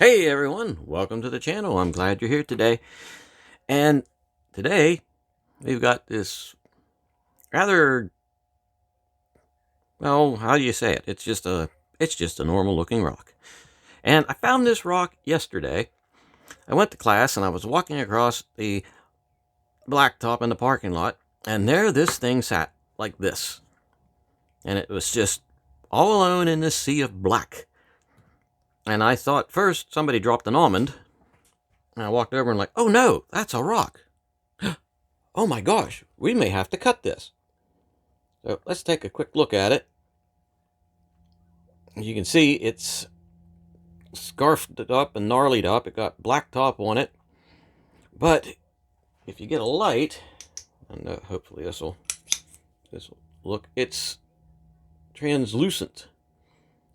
Hey everyone, welcome to the channel. I'm glad you're here today. And today we've got this rather, well, how do you say it? It's just a normal looking rock. And I found this rock yesterday. I went to class and I was walking across the blacktop in the parking lot, and there this thing sat like this. And it was just all alone in this sea of black. And I thought first somebody dropped an almond. And I walked over and like, oh no, that's a rock. Oh my gosh, we may have to cut this. So let's take a quick look at it. As you can see, it's scarfed up and gnarled up. It got black top on it. But if you get a light, and hopefully this will look, it's translucent.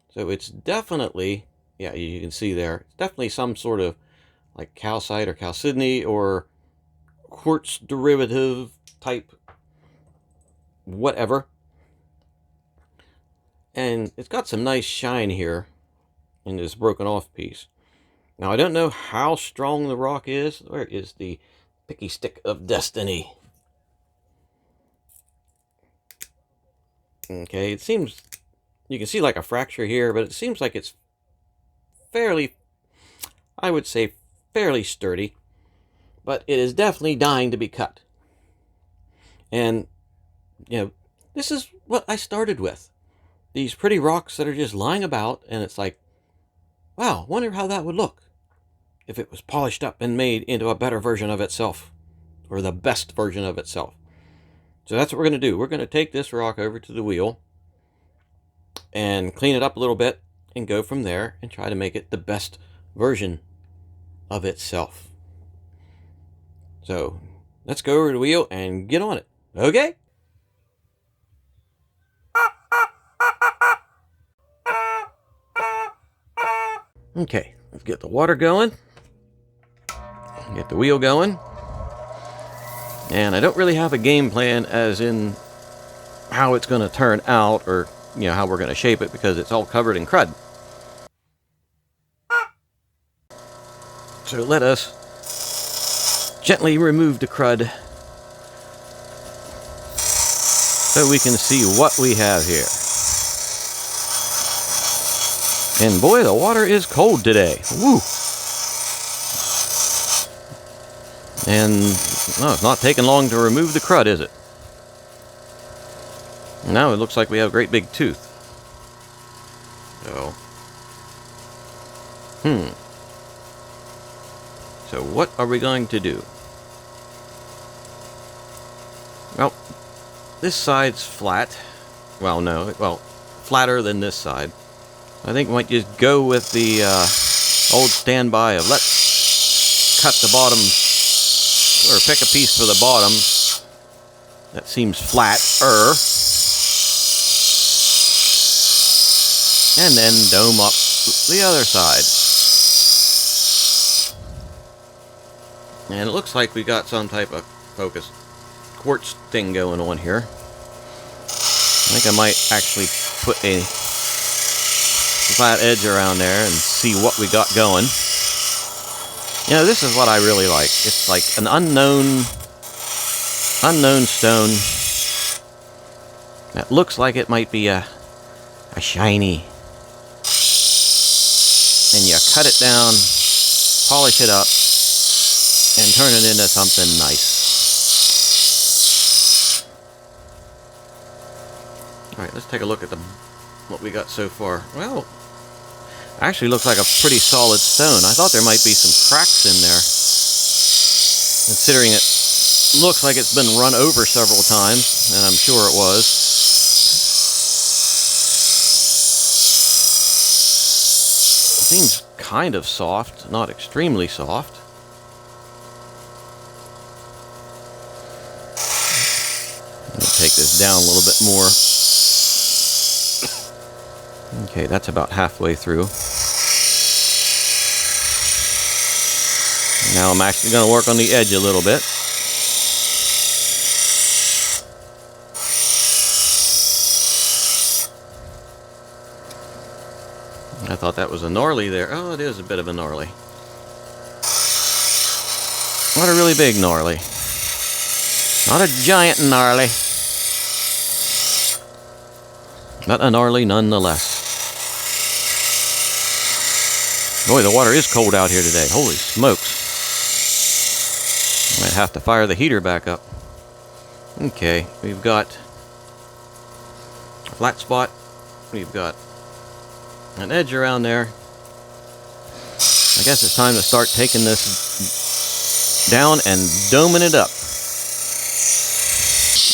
So it's definitely, yeah, you can see there, it's definitely some sort of like calcite or chalcedony or quartz derivative type whatever. And it's got some nice shine here in this broken off piece. Now I don't know how strong the rock is. Where is the picky stick of destiny? Okay, it seems, you can see like a fracture here, but it seems like it's fairly, I would say fairly sturdy, but it is definitely dying to be cut. And, you know, this is what I started with. These pretty rocks that are just lying about, and it's like, wow, wonder how that would look if it was polished up and made into a better version of itself, or the best version of itself. So that's what we're going to do. We're going to take this rock over to the wheel and clean it up a little bit and go from there and try to make it the best version of itself. So let's go over to the wheel and get on it. Okay? Okay, let's get the water going, get the wheel going. And I don't really have a game plan as in how it's going to turn out, or how we're going to shape it, because it's all covered in crud. So let us gently remove the crud so we can see what we have here. And boy, the water is cold today. Woo! And no, it's not taking long to remove the crud, is it? Now it looks like we have a great big tooth. So, So what are we going to do? Well, this side's flat. Well, no, flatter than this side. I think we might just go with the old standby of let's cut the bottom, or pick a piece for the bottom that seems flatter, and then dome up the other side. And it looks like we got some type of focus quartz thing going on here. I think I might actually put a flat edge around there and see what we got going. This is what I really like. It's like an unknown stone that looks like it might be a shiny. And you cut it down, polish it up, and turn it into something nice. Alright, let's take a look at what we got so far. Well, actually looks like a pretty solid stone. I thought there might be some cracks in there, considering it looks like it's been run over several times, and I'm sure it was. It seems kind of soft, not extremely soft. Let me take this down a little bit more. Okay, that's about halfway through. Now I'm actually going to work on the edge a little bit. I thought that was a gnarly there. Oh, it is a bit of a gnarly. Not a really big gnarly. Not a giant gnarly. But a gnarly nonetheless. Boy, the water is cold out here today. Holy smokes. Might have to fire the heater back up. Okay, we've got a flat spot. We've got an edge around there. I guess it's time to start taking this down and doming it up.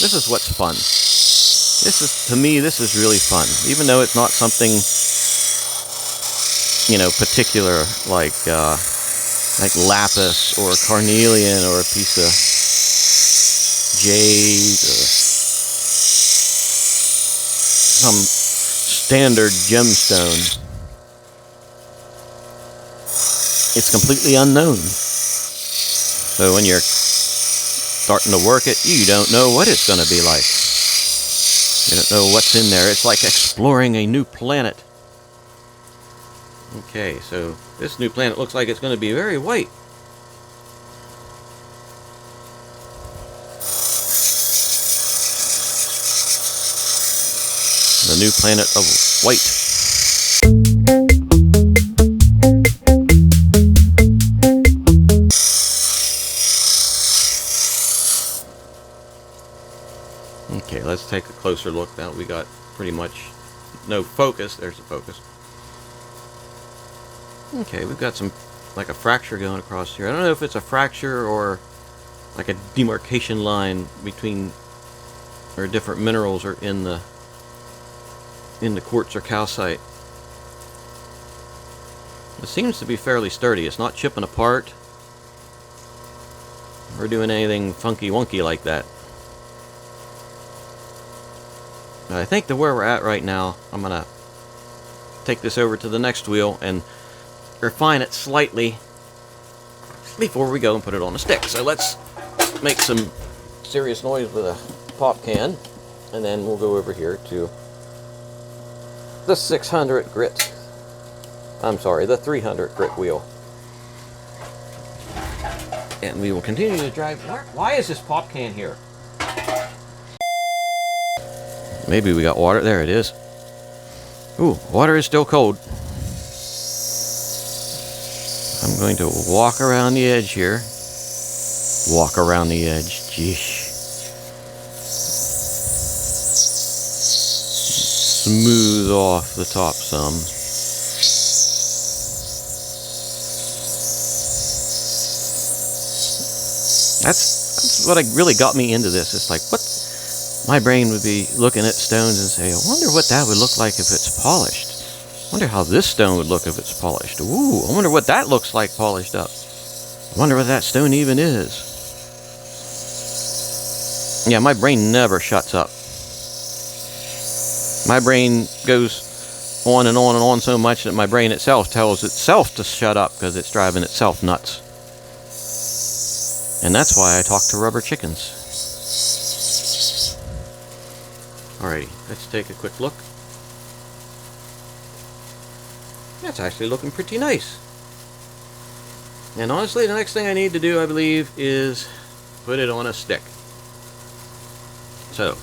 This is what's fun. To me, this is really fun. Even though it's not something, you know, particular like lapis or carnelian or a piece of jade or some standard gemstone. It's completely unknown. So when you're starting to work it, you don't know what it's going to be like. You don't know what's in there. It's like exploring a new planet. Okay, so this new planet looks like it's going to be very white. The new planet of white. Okay, let's take a closer look now. We got pretty much no focus. There's the focus. Okay, we've got some, like a fracture going across here. I don't know if it's a fracture or like a demarcation line between, or different minerals are in the quartz or calcite. It seems to be fairly sturdy. It's not chipping apart or doing anything funky wonky like that. I think that where we're at right now, I'm gonna take this over to the next wheel and refine it slightly before we go and put it on a stick. So let's make some serious noise with a pop can, and then we'll go over here to the 600 grit. I'm sorry, the 300 grit wheel. And we will continue to drive. Why is this pop can here? Maybe we got water. There it is. Ooh, water is still cold. I'm going to walk around the edge here. Walk around the edge. Geesh. Smooth off the top some. That's what really got me into this. It's like, what? My brain would be looking at stones and say, I wonder what that would look like if it's polished. I wonder how this stone would look if it's polished. Ooh, I wonder what that looks like polished up. I wonder what that stone even is. Yeah, my brain never shuts up. My brain goes on and on and on so much that my brain itself tells itself to shut up because it's driving itself nuts. And that's why I talk to rubber chickens. Alrighty, let's take a quick look. That's actually looking pretty nice. And honestly, the next thing I need to do, I believe, is put it on a stick. So,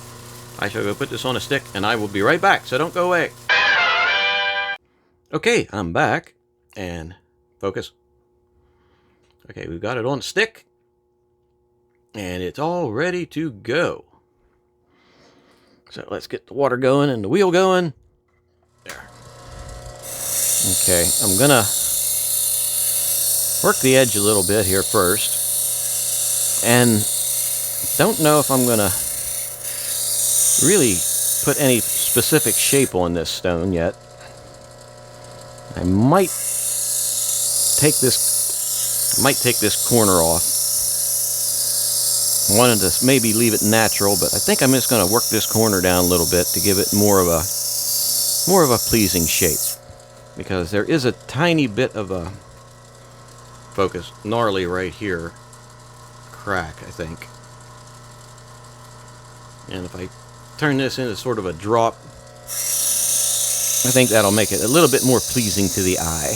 I shall go put this on a stick, and I will be right back, so don't go away. Okay, I'm back, and focus. Okay, we've got it on a stick, and it's all ready to go. So let's get the water going and the wheel going. There. Okay, I'm gonna work the edge a little bit here first, and don't know if I'm gonna really put any specific shape on this stone yet. I might take this corner off. I wanted to maybe leave it natural, but I think I'm just going to work this corner down a little bit to give it more of a pleasing shape, because there is a tiny bit of a focus gnarly right here crack, I think. And if I turn this into sort of a drop, I think that'll make it a little bit more pleasing to the eye.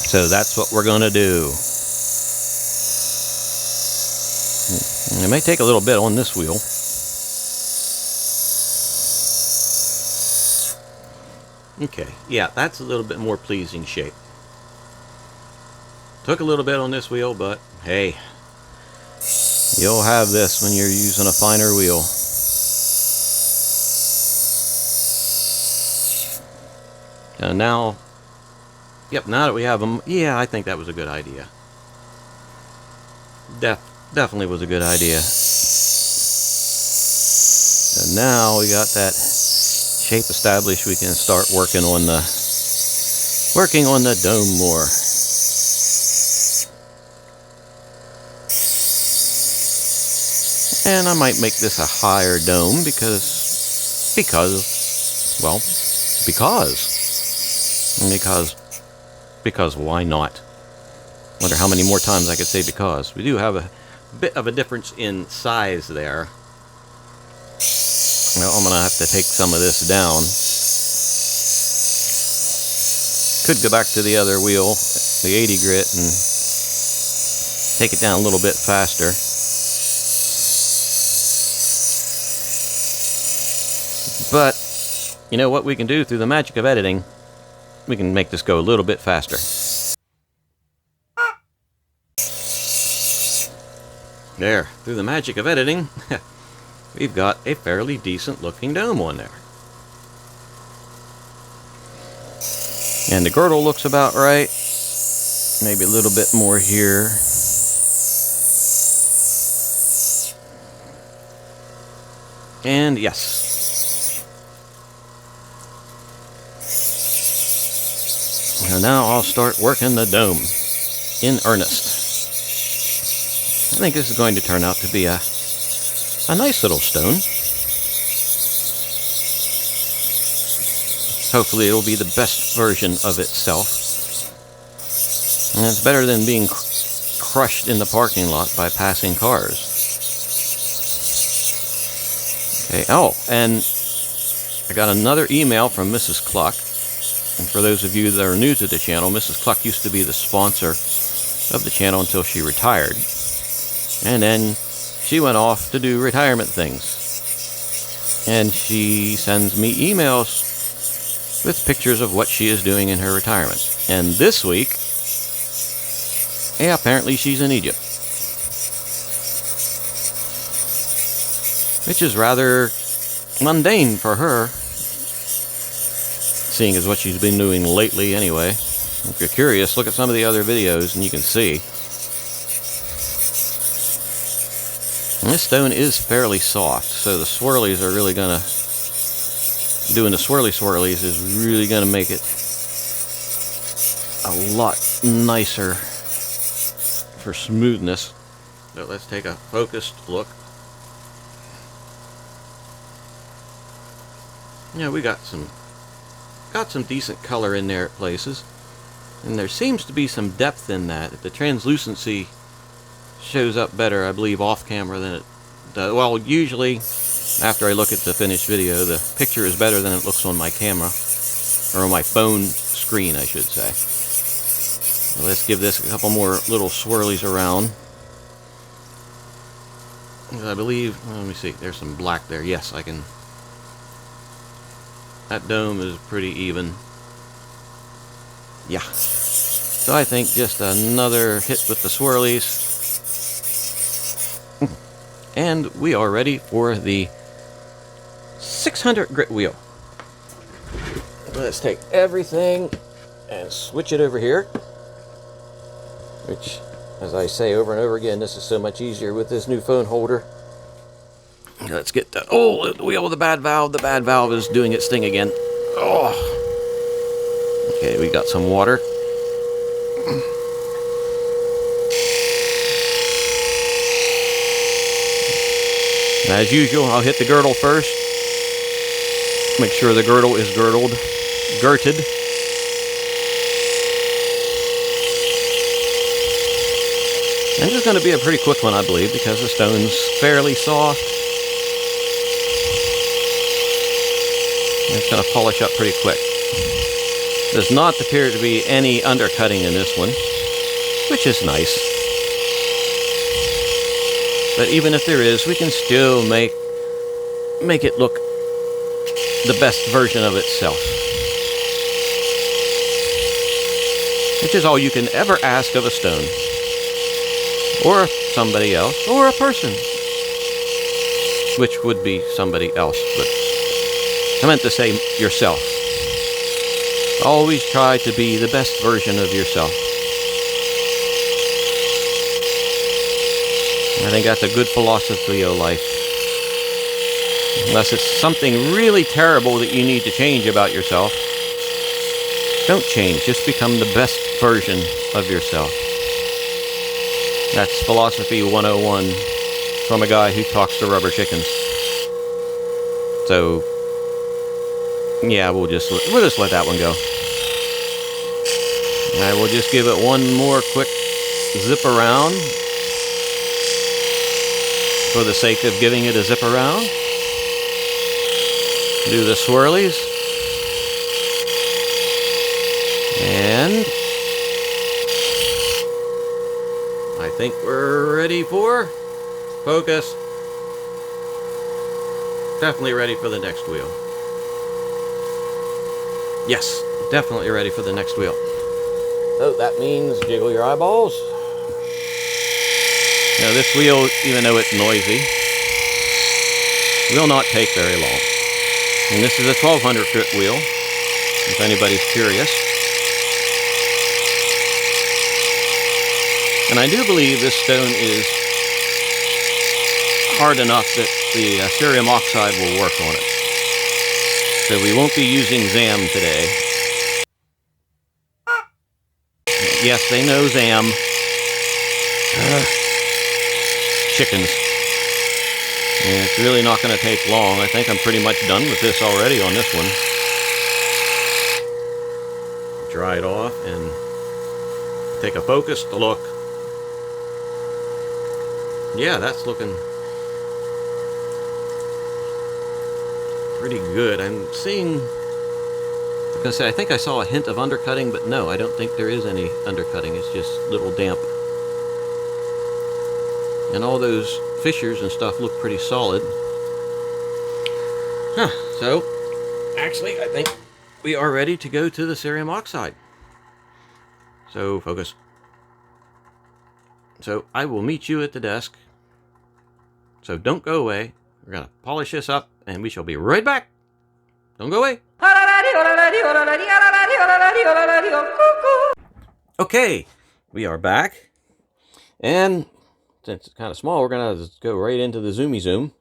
So that's what we're going to do. It may take a little bit on this wheel. Okay, yeah, that's a little bit more pleasing shape. Took a little bit on this wheel, but hey, you'll have this when you're using a finer wheel. And now, yep, now that we have them, yeah, I think that was a good idea. Definitely was a good idea. And now we got that shape established, we can start working on the dome more. And I might make this a higher dome because why not? Wonder how many more times I could say because. We do have a bit of a difference in size there. Well, I'm gonna have to take some of this down. Could go back to the other wheel, the 80 grit, and take it down a little bit faster. But you know what we can do through the magic of editing? We can make this go a little bit faster. There, through the magic of editing, we've got a fairly decent looking dome on there. And the girdle looks about right. Maybe a little bit more here. And yes. And now I'll start working the dome in earnest. I think this is going to turn out to be a nice little stone. Hopefully it'll be the best version of itself. And it's better than being crushed in the parking lot by passing cars. Okay, oh, and I got another email from Mrs. Cluck. And for those of you that are new to the channel, Mrs. Cluck used to be the sponsor of the channel until she retired. And then she went off to do retirement things. And she sends me emails with pictures of what she is doing in her retirement. And this week, yeah, apparently she's in Egypt. Which is rather mundane for her, seeing as what she's been doing lately anyway. If you're curious, look at some of the other videos and you can see. And this stone is fairly soft, so the swirlies are really gonna, doing the swirlies is really gonna make it a lot nicer for smoothness. So let's take a focused look. Yeah, we got some decent color in there at places, and there seems to be some depth in that. The translucency shows up better, I believe, off camera than it does. Well, usually after I look at the finished video, the picture is better than it looks on my camera, or on my phone screen, I should say. So let's give this a couple more little swirlies around. I believe, well, let me see, there's some black there. Yes, I can. That dome is pretty even. Yeah. So I think just another hit with the swirlies. And we are ready for the 600 grit wheel. Let's take everything and switch it over here. Which, as I say over and over again, this is so much easier with this new phone holder. Let's get the, oh, the wheel with the bad valve. The bad valve is doing its thing again. Oh. Okay, we got some water. As usual, I'll hit the girdle first. Make sure the girdle is girted. And this is going to be a pretty quick one, I believe, because the stone's fairly soft. It's going to polish up pretty quick. Does not appear to be any undercutting in this one, which is nice. But even if there is, we can still make it look the best version of itself. Which is all you can ever ask of a stone. Or somebody else, or a person. Which would be somebody else, but I meant to say yourself. Always try to be the best version of yourself. I think that's a good philosophy of life. Unless it's something really terrible that you need to change about yourself, don't change. Just become the best version of yourself. That's Philosophy 101 from a guy who talks to rubber chickens. So, yeah, we'll just let that one go. I will just give it one more quick zip around for the sake of giving it a zip around. Do the swirlies. And I think we're ready for focus. Definitely ready for the next wheel. Yes, definitely ready for the next wheel. So that means jiggle your eyeballs. Now this wheel, even though it's noisy, will not take very long. And this is a 1200 foot wheel, if anybody's curious. And I do believe this stone is hard enough that the cerium oxide will work on it. So we won't be using ZAM today. Yes, they know ZAM. Chickens. And it's really not going to take long. I think I'm pretty much done with this already on this one. Dry it off and take a focused look. Yeah, that's looking pretty good. I'm seeing, I was going to say, I think I saw a hint of undercutting, but no, I don't think there is any undercutting. It's just a little damp. And all those fissures and stuff look pretty solid. So, actually, I think we are ready to go to the cerium oxide. So, focus. So, I will meet you at the desk. So, don't go away. We're going to polish this up, and we shall be right back. Don't go away. Okay, we are back. And since it's kind of small, we're going to just go right into the zoomy zoom.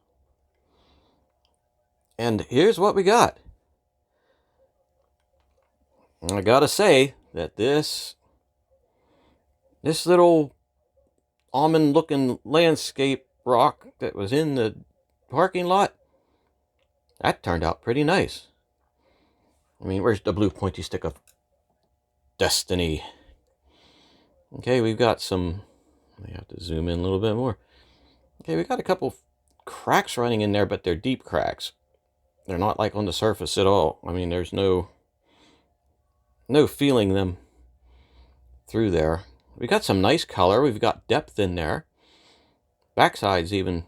And here's what we got. I gotta say that this little almond-looking landscape rock that was in the parking lot, that turned out pretty nice. I mean, where's the blue pointy stick of destiny? Okay, we've got some, I have to zoom in a little bit more. Okay, we've got a couple cracks running in there, but they're deep cracks. They're not like on the surface at all. I mean, there's no feeling them through there. We got some nice color. We've got depth in there. Backside's even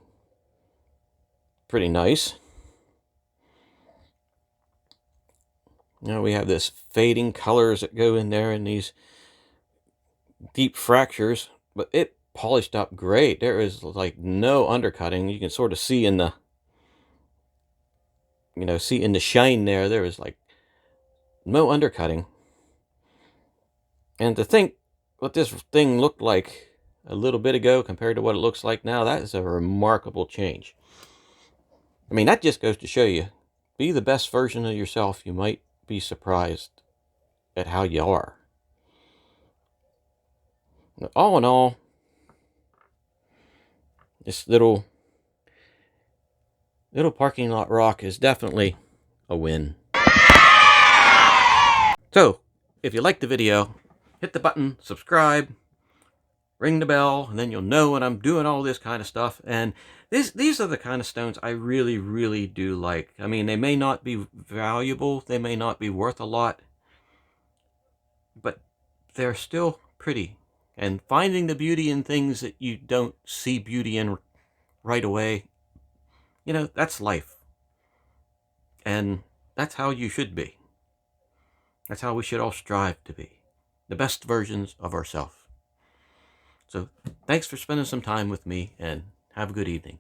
pretty nice. Now we have this fading colors that go in there and these deep fractures, but it polished up great. There is like no undercutting. You can sort of see in the, see in the shine there, there is like no undercutting. And to think what this thing looked like a little bit ago compared to what it looks like now, that is a remarkable change. I mean, that just goes to show you, be the best version of yourself. You might be surprised at how you are. All in all, this little parking lot rock is definitely a win. So, if you liked the video, hit the button, subscribe, ring the bell, and then you'll know when I'm doing all this kind of stuff. And these are the kind of stones I really, really do like. I mean, they may not be valuable, they may not be worth a lot, but they're still pretty. And finding the beauty in things that you don't see beauty in right away, you know, that's life. And that's how you should be. That's how we should all strive to be. The best versions of ourselves. So thanks for spending some time with me, and have a good evening.